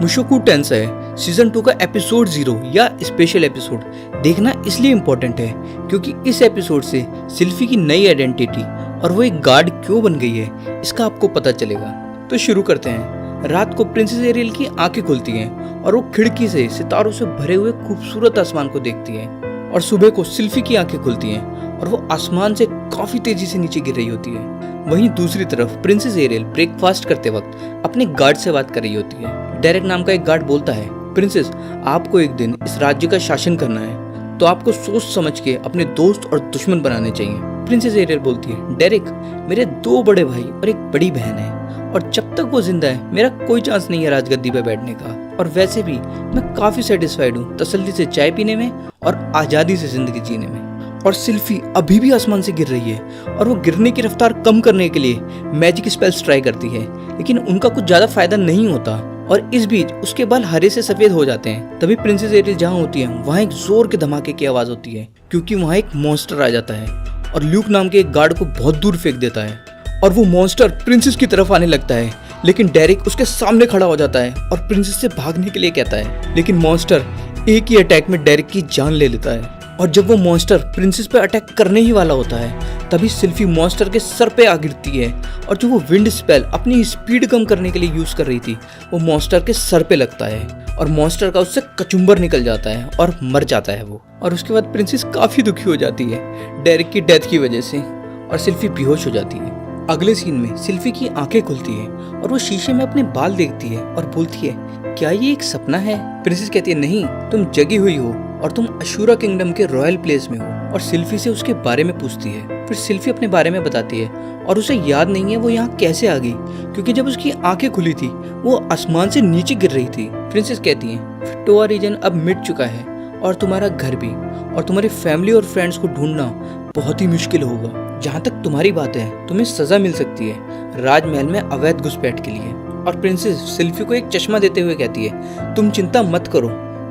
मुशोकू टेंसेई season 2 का episode 0 या special episode देखना इसलिए इम्पोर्टेंट है क्योंकि इस एपिसोड से सिल्फी की नई आइडेंटिटी और वो एक गार्ड क्यों बन गई है इसका आपको पता चलेगा। तो शुरू करते हैं। रात को प्रिंसेस एरियल की आंखें खुलती हैं और वो खिड़की से सितारों से भरे हुए खूबसूरत आसमान को देखती है। और सुबह को सिल्फी की आंखें खुलती हैं और वो आसमान से काफी तेजी से नीचे गिर रही होती है। वहीं दूसरी तरफ प्रिंसेस एरियल ब्रेकफास्ट करते वक्त अपने गार्ड से बात कर रही होती है। डेरेक नाम का एक गार्ड बोलता है, प्रिंसेस आपको एक दिन इस राज्य का शासन करना है तो आपको सोच समझ के अपने दोस्त और दुश्मन बनाने चाहिए। प्रिंसेस एरियल बोलती है, डेरेक मेरे 2 बड़े भाई और एक बड़ी बहन है और जब तक वो जिंदा है मेरा कोई चांस नहीं है राजगद्दी पे बैठने का। और वैसे भी मैं काफी सेटिस्फाइड हूँ तसल्ली से चाय पीने में और आजादी से जिंदगी जीने में। और सिल्फी अभी भी आसमान से गिर रही है और वो गिरने की रफ्तार कम करने के लिए मैजिक स्पेल्स ट्राई करती है, लेकिन उनका कुछ ज्यादा फायदा नहीं होता। और इस बीच उसके बाल हरे से सफेद हो जाते हैं। तभी प्रिंसेस एरियल जहाँ होती है वहाँ एक जोर के धमाके की आवाज होती है क्योंकि वहाँ एक मॉन्स्टर आ जाता है और ल्यूक नाम के एक गार्ड को बहुत दूर फेंक देता है और वो मॉन्स्टर प्रिंसेस की तरफ आने लगता है। लेकिन डेरिक उसके सामने खड़ा हो जाता है और प्रिंसेस से भागने के लिए कहता है, लेकिन मॉन्स्टर एक ही अटैक में डेरिक की जान ले लेता है। और जब वो मॉन्स्टर प्रिंसेस पे अटैक करने ही वाला होता है तभी सिल्फी मॉन्स्टर के सर पे आ गिरती है और जो वो विंड स्पेल अपनी स्पीड कम करने के लिए यूज कर रही थी वो मॉन्स्टर के सर पे लगता है और मॉन्स्टर का उससे कचुम्बर निकल जाता है और मर जाता है वो। और उसके बाद प्रिंसेस काफी दुखी हो जाती है डेरिक की डेथ की वजह से और सिल्फी बेहोश हो जाती है। अगले सीन में सिल्फी की आंखें खुलती है और वो शीशे में अपने बाल देखती है और बोलती है, क्या ये एक सपना है? प्रिंसेस कहती है, नहीं, तुम जगी हुई हो और तुम अशूरा किंगडम के रॉयल प्लेस में हो। और सिल्फी से उसके बारे में पूछती है। फिर सिल्फी अपने बारे में बताती है और उसे याद नहीं है वो यहाँ कैसे आ गई क्योंकि जब उसकी आंखें खुली थी वो आसमान से नीचे गिर रही थी। प्रिंसेस कहती है, फिटोआ रीजन अब मिट चुका है और तुम्हारा घर भी, और तुम्हारी फैमिली और फ्रेंड्स को ढूंढना बहुत ही मुश्किल होगा। जहाँ तक तुम्हारी बात है तुम्हें सजा मिल सकती है राजमहल में अवैध घुसपैठ के लिए। और प्रिंसेस सिल्फी को एक चश्मा देते हुए कहती है, तुम चिंता मत करो,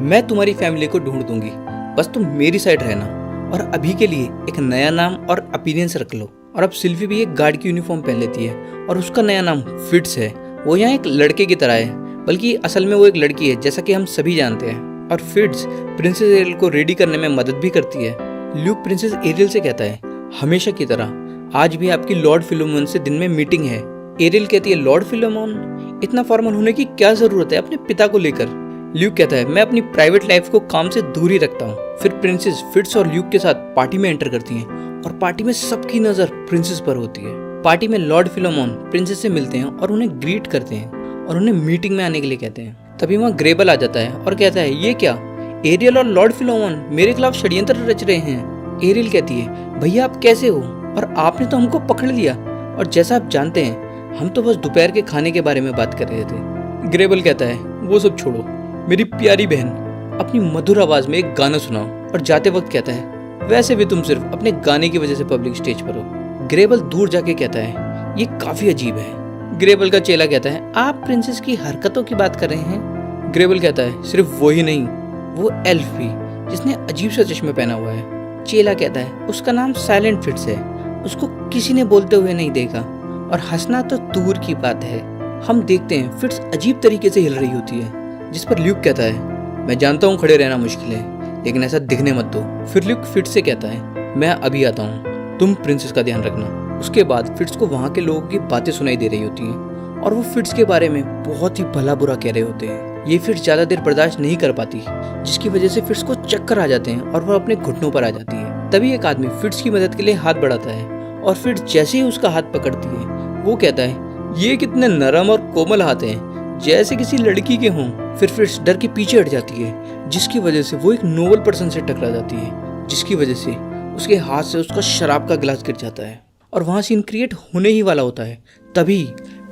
मैं तुम्हारी फैमिली को ढूंढ दूंगी, बस तुम मेरी साइड रहना और अभी के लिए एक नया नाम और अपीयरेंस रख लो। और अब सिल्फी भी एक गार्ड की यूनिफॉर्म पहन लेती है और उसका नया नाम फिट्स है। वो यहाँ एक लड़के की तरह है बल्कि असल में वो एक लड़की है जैसा कि हम सभी जानते हैं। और फिट्स प्रिंसेस एरियल को रेडी करने में मदद भी करती है। ल्यूक प्रिंसेस एरियल से कहता है, हमेशा की तरह आज भी आपकी लॉर्ड फिलोमोन से दिन में मीटिंग है। एरियल कहती है, लॉर्ड फिलोमोन? इतना फॉर्मल होने की क्या जरूरत है अपने पिता को लेकर? ल्यूक कहता है, मैं अपनी प्राइवेट लाइफ को काम से दूर ही रखता हूँ। फिर प्रिंसेस फिट्स और ल्यूक के साथ पार्टी में एंटर करती हैं और पार्टी में सबकी नजर प्रिंसेस पर होती है। पार्टी में लॉर्ड फिलोमोन प्रिंसेस से मिलते हैं और उन्हें ग्रीट करते हैं और उन्हें मीटिंग में आने के लिए कहते हैं। तभी वहाँ ग्रेबल आ जाता है और कहता है, ये क्या, एरियल और लॉर्ड फिलोमोन मेरे खिलाफ षड्यंत्र रच रहे हैं। एरियल कहती है, भैया आप कैसे हो, और आपने तो हमको पकड़ लिया, और जैसा आप जानते हैं हम तो बस दोपहर के खाने के बारे में बात कर रहे थे। ग्रेबल कहता है, वो सब छोड़ो, मेरी प्यारी बहन अपनी मधुर आवाज में एक गाना सुनाओ। और जाते वक्त कहता है, वैसे भी तुम सिर्फ अपने गाने की वजह से पब्लिक स्टेज पर हो। ग्रेबल दूर जाके कहता है, ये काफी अजीब है। ग्रेबल का चेला कहता है, आप प्रिंसेस की हरकतों की बात कर रहे हैं? ग्रेबल कहता है, सिर्फ वो ही नहीं, वो एल्फ भी जिसने अजीब सा चश्मा पहना हुआ है। चेला कहता है, उसका नाम साइलेंट फिट्स है, उसको किसी ने बोलते हुए नहीं देखा, और हंसना तो दूर की बात है। हम देखते हैं फिट्स अजीब तरीके से हिल रही होती है, जिस पर ल्यूक कहता है, मैं जानता हूँ खड़े रहना मुश्किल है लेकिन ऐसा दिखने मत दो। फिर ल्यूक फिट्स से कहता है, मैं अभी आता हूँ, तुम प्रिंसेस का ध्यान रखना। उसके बाद फिट्स को वहाँ के लोगों की बातें सुनाई दे रही होती हैं और वो फिट्स के बारे में बहुत ही भला बुरा कह रहे होते हैं। ये फिट्स ज्यादा देर बर्दाश्त नहीं कर पाती जिसकी वजह से फिट्स को चक्कर आ जाते हैं और वह अपने घुटनों पर आ जाती है। तभी एक आदमी फिट्स की मदद के लिए हाथ बढ़ाता है और फिट्स जैसे ही उसका हाथ पकड़ती है वो कहता है, ये कितने नरम और कोमल हाथ हैं, जैसे किसी लड़की के हों। फिर फिट्स डर के पीछे हट जाती है जिसकी वजह से वो एक नोबल पर्सन से टकरा जाती है, जिसकी वजह से उसके हाथ से उसका शराब का गिलास गिर जाता है और वहाँ सीन क्रिएट होने ही वाला होता है। तभी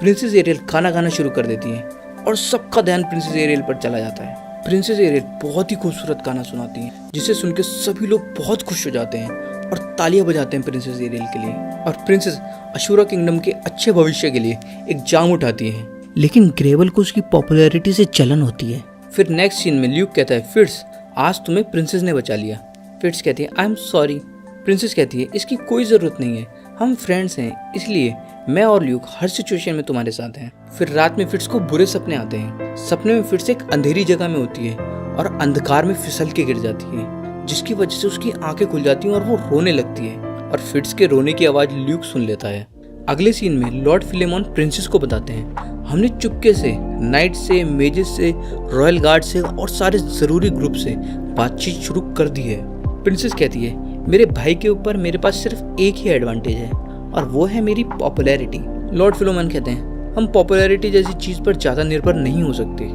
प्रिंसेस एरियल खाना खाना शुरू कर देती है और सबका ध्यान प्रिंसेस एरियल पर चला जाता है। प्रिंसेस एरियल बहुत ही खूबसूरत गाना सुनाती है जिसे सुनकर सभी लोग बहुत खुश हो जाते हैं और तालियां बजाते हैं प्रिंसेस एरियल के लिए। और प्रिंसेस अशूरा किंगडम के अच्छे भविष्य के लिए एक जाम उठाती है, लेकिन ग्रेबल को उसकी पॉपुलैरिटी से जलन होती है। फिर नेक्स्ट सीन में ल्यूक कहता है, फिट्स आज तुम्हें प्रिंसेस ने बचा लिया। फिट्स कहती है, आई एम सॉरी। प्रिंसेस कहती है, इसकी कोई ज़रूरत नहीं है, हम फ्रेंड्स हैं इसलिए मैं और ल्यूक हर सिचुएशन में तुम्हारे साथ हैं। फिर रात में फिट्स को बुरे सपने आते हैं। सपने में फिट्स एक अंधेरी जगह में होती है और अंधकार में फिसल के गिर जाती है, जिसकी वजह से उसकी आंखें खुल जाती हैं और वो रोने लगती है और फिट्स के रोने की आवाज ल्यूक सुन लेता है। अगले सीन में लॉर्ड फिलेमॉन प्रिंसेस को बताते हैं, हमने चुपके से नाइट से, मेजेस से, रॉयल गार्ड से और सारे जरूरी ग्रुप से बातचीत शुरू कर दी है। प्रिंसेस कहती है, मेरे भाई के ऊपर मेरे पास सिर्फ एक ही एडवांटेज है और वो है मेरी पॉपुलैरिटी। लॉर्ड फिलोमन कहते हैं, हम पॉपुलैरिटी जैसी चीज पर ज्यादा निर्भर नहीं हो सकते,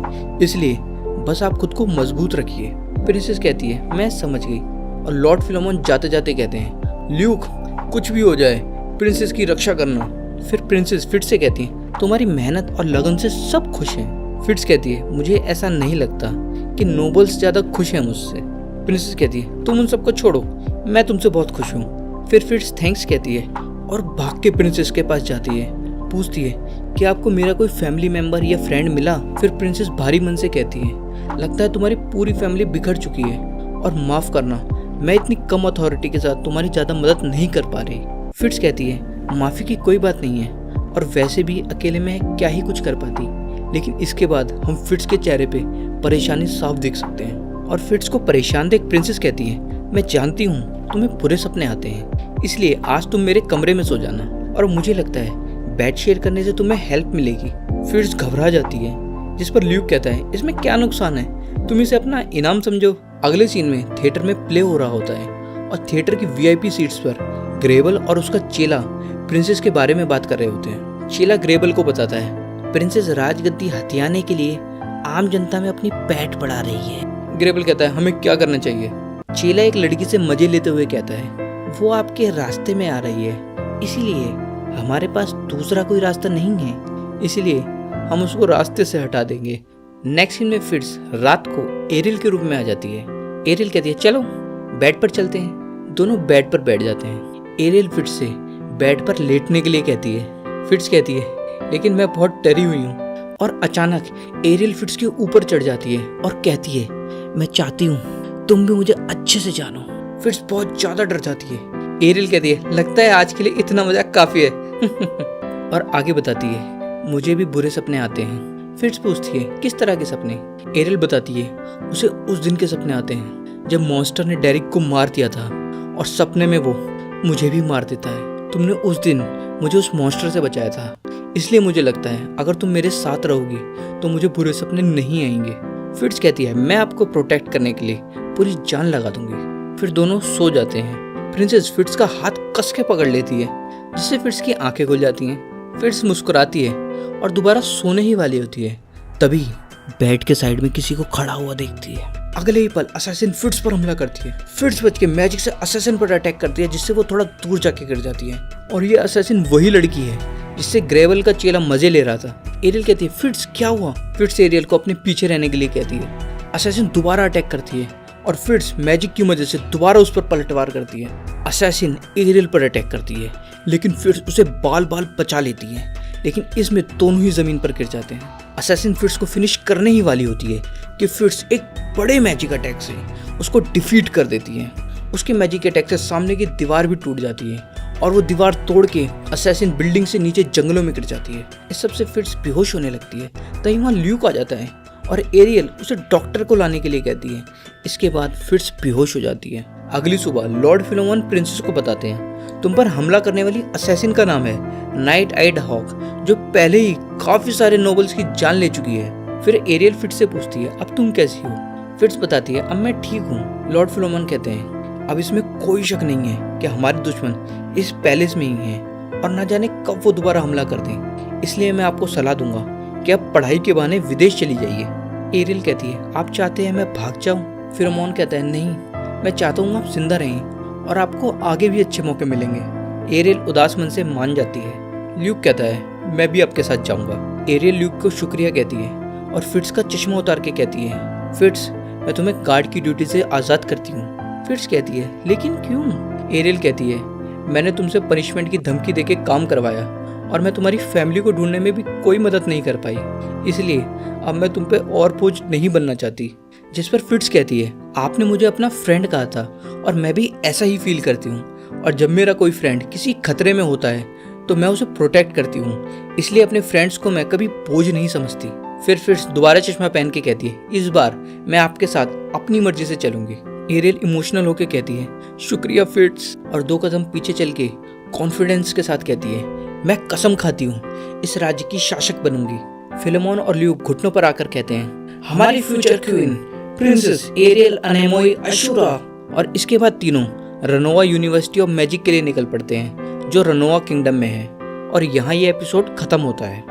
इसलिए बस आप खुद को मजबूत रखिए। प्रिंसेस कहती है, मैं समझ गई। और लॉर्ड फिलोमन जाते जाते कहते हैं, ल्यूक कुछ भी हो जाए प्रिंसेस की रक्षा करना। फिर प्रिंसेस फिट्स से कहती है, तुम्हारी मेहनत और लगन से सब खुश हैं। फिट्स कहती है, मुझे ऐसा नहीं लगता कि नोबल्स ज्यादा खुश हैं मुझसे। प्रिंसेस कहती है, तुम उन सबको छोड़ो, मैं तुमसे बहुत खुश हूँ। फिर फिट्स थैंक्स कहती है और भाग के प्रिंसेस के पास जाती है। पूछती है कि आपको मेरा कोई फैमिली मेंबर या फ्रेंड मिला। फिर प्रिंसेस भारी मन से कहती है, लगता है तुम्हारी पूरी फैमिली बिखर चुकी है और माफ करना, मैं इतनी कम अथॉरिटी के साथ तुम्हारी ज्यादा मदद नहीं कर पा रही। फिट्स कहती है, माफी की कोई बात नहीं है और वैसे भी अकेले में क्या ही कुछ कर पाती, लेकिन इसके बाद हम फिट्स के चेहरे पे परेशानी साफ देख सकते हैं। और फिट्स को परेशान देख प्रिंसेस कहती है, मैं जानती हूँ तुम्हें बुरे सपने आते हैं, इसलिए आज तुम मेरे कमरे में सो जाना और मुझे लगता है बेड शेयर करने से तुम्हें हेल्प मिलेगी। फिट्स घबरा जाती है, जिस पर ल्यूक कहता है, इसमें क्या नुकसान है, तुम इसे अपना इनाम समझो। अगले सीन में थिएटर में प्ले हो रहा होता है और थिएटर की वीआईपी सीट्स पर ग्रेबल और उसका चेला प्रिंसेस के बारे में बात कर रहे होते हैं। चेला ग्रेबल को बताता है, प्रिंसेस राजगद्दी हथियाने के लिए आम जनता में अपनी पैठ बढ़ा रही है। ग्रेबल कहता है, हमें क्या करना चाहिए। चेला एक लड़की से मजे लेते हुए कहता है, वो आपके रास्ते में आ रही है, इसीलिए हमारे पास दूसरा कोई रास्ता नहीं है, इसलिए हम उसको रास्ते से हटा देंगे। नेक्स्ट सीन में फिट्स रात को एरियल के रूप में आ जाती है। एरियल कहती है, चलो बेड पर चलते हैं। दोनों बेड पर बैठ जाते हैं। एरियल फिट्स से बेड पर लेटने के लिए कहती है। फिट्स कहती है, लेकिन मैं बहुत डरी हुई हूँ। और अचानक एरियल फिट्स के ऊपर चढ़ जाती है और कहती है, मैं चाहती हूँ तुम भी मुझे अच्छे से जानो। फिट्स बहुत ज्यादा डर जाती है। एरियल कहती है, लगता है आज के लिए इतना मजाक काफी है। और आगे बताती है, मुझे भी बुरे सपने आते हैं। फिट्स पूछती है, किस तरह के सपने। एरियल बताती है, उसे उस दिन के सपने आते हैं जब मॉन्स्टर ने डेरिक को मार दिया था और सपने में वो मुझे भी मार देता है। तुमने उस दिन मुझे उस मॉन्स्टर से बचाया था, इसलिए मुझे लगता है अगर तुम मेरे साथ रहोगी तो मुझे बुरे सपने नहीं आएंगे। फिट्स कहती है, मैं आपको प्रोटेक्ट करने के लिए पूरी जान लगा दूंगी। फिर दोनों सो जाते हैं। प्रिंसेस फिट्स का हाथ कस के पकड़ लेती है, जिससे फिट्स की आंखें खुल जाती हैं। फिट्स मुस्कुराती है और दोबारा सोने ही वाली होती है। तभी बेड के साइड में किसी को खड़ा हुआ देखती है। अगले ही पल असैसिन फिट्स पर हमला करती है। फिट्स बच के मैजिक से असैसिन पर अटैक करती है, जिससे वो थोड़ा दूर जाके गिर जाती है। और ये असैसिन वही लड़की है जिससे ग्रेवल का चेला मजे ले रहा था। एरियल कहती है, फिट्स क्या हुआ। फिट्स एरियल को अपने पीछे रहने के लिए कहती है। असैसिन दोबारा अटैक करती है और फिट्स मैजिक की मदद से दोबारा उस पर पलटवार करती है। असैसिन एरियल पर अटैक करती है, लेकिन फिट्स उसे बाल बाल बचा लेती है, लेकिन इसमें दोनों ही जमीन पर गिर जाते हैं। असैसिन फिट्स को फिनिश करने ही वाली होती है कि फिट्स एक बड़े मैजिक अटैक से उसको डिफीट कर देती है। उसके मैजिक अटैक से सामने की दीवार भी टूट जाती है और वो दीवार तोड़ के असैसिन बिल्डिंग से नीचे जंगलों में गिर जाती है। इस सबसे फिट्स बेहोश होने लगती है। तभी वहाँ ल्यूक आ जाता है और एरियल उसे डॉक्टर को लाने के लिए कहती है। इसके बाद फिट्स बेहोश हो जाती है। अगली सुबह लॉर्ड फिलोमन प्रिंसेस को बताते हैं, तुम पर हमला करने वाली असैसिन का नाम है नाइट आइड हॉक, जो पहले ही काफी सारे नोबल्स की जान ले चुकी है। फिर एरियल फिट्स से पूछती है, अब तुम कैसी हो। फिट्स बताती है, अब मैं ठीक हूँ। लॉर्ड फिलोमन कहते हैं, अब इसमें कोई शक नहीं है कि हमारे दुश्मन इस पैलेस में ही हैं और न जाने कब वो दोबारा हमला कर दें, इसलिए मैं आपको सलाह दूंगा कि आप पढ़ाई के बहाने विदेश चली जाइए। एरियल कहती है, आप चाहते हैं मैं भाग जाऊँ। फिरोमोन कहता है, नहीं, मैं चाहता हूँ आप जिंदा रहें और आपको आगे भी अच्छे मौके मिलेंगे। एरियल उदास मन से मान जाती है। ल्यूक कहता है, मैं भी आपके साथ जाऊंगा। एरियल ल्यूक को शुक्रिया कहती है और फिट्स का चश्मा उतार के कहती है, फिट्स मैं तुम्हें गार्ड की ड्यूटी से आज़ाद करती हूँ। फिट्स कहती है, लेकिन क्यों। एरियल कहती है, मैंने तुमसे पनिशमेंट की धमकी देके काम करवाया और मैं तुम्हारी फैमिली को ढूंढने में भी कोई मदद नहीं कर पाई, इसलिए अब मैं तुम पे और बोझ नहीं बनना चाहती। जिस पर फिट्स कहती है, आपने मुझे अपना फ्रेंड कहा था और मैं भी ऐसा ही फील करती हूँ, और जब मेरा कोई फ्रेंड किसी खतरे में होता है तो मैं उसे प्रोटेक्ट करती हूँ, इसलिए अपने फ्रेंड्स को मैं कभी बोझ नहीं समझती। फिर दोबारा चश्मा पहन के कहती है, इस बार मैं आपके साथ अपनी मर्जी से चलूंगी। एरियल इमोशनल होके कहती है, शुक्रिया फिट्स, और 2 कदम पीछे चल के कॉन्फिडेंस के साथ कहती है, मैं कसम खाती हूँ इस राज्य की शासक बनूंगी। फिलेमोन और लियो घुटनों पर आकर कहते हैं, हमारी future queen princess Ariel Anemoi अशुरा। और इसके बाद तीनों रनोवा यूनिवर्सिटी ऑफ मैजिक के लिए निकल पड़ते हैं, जो रनोवा किंगडम में है। और यहाँ ये एपिसोड खत्म होता है।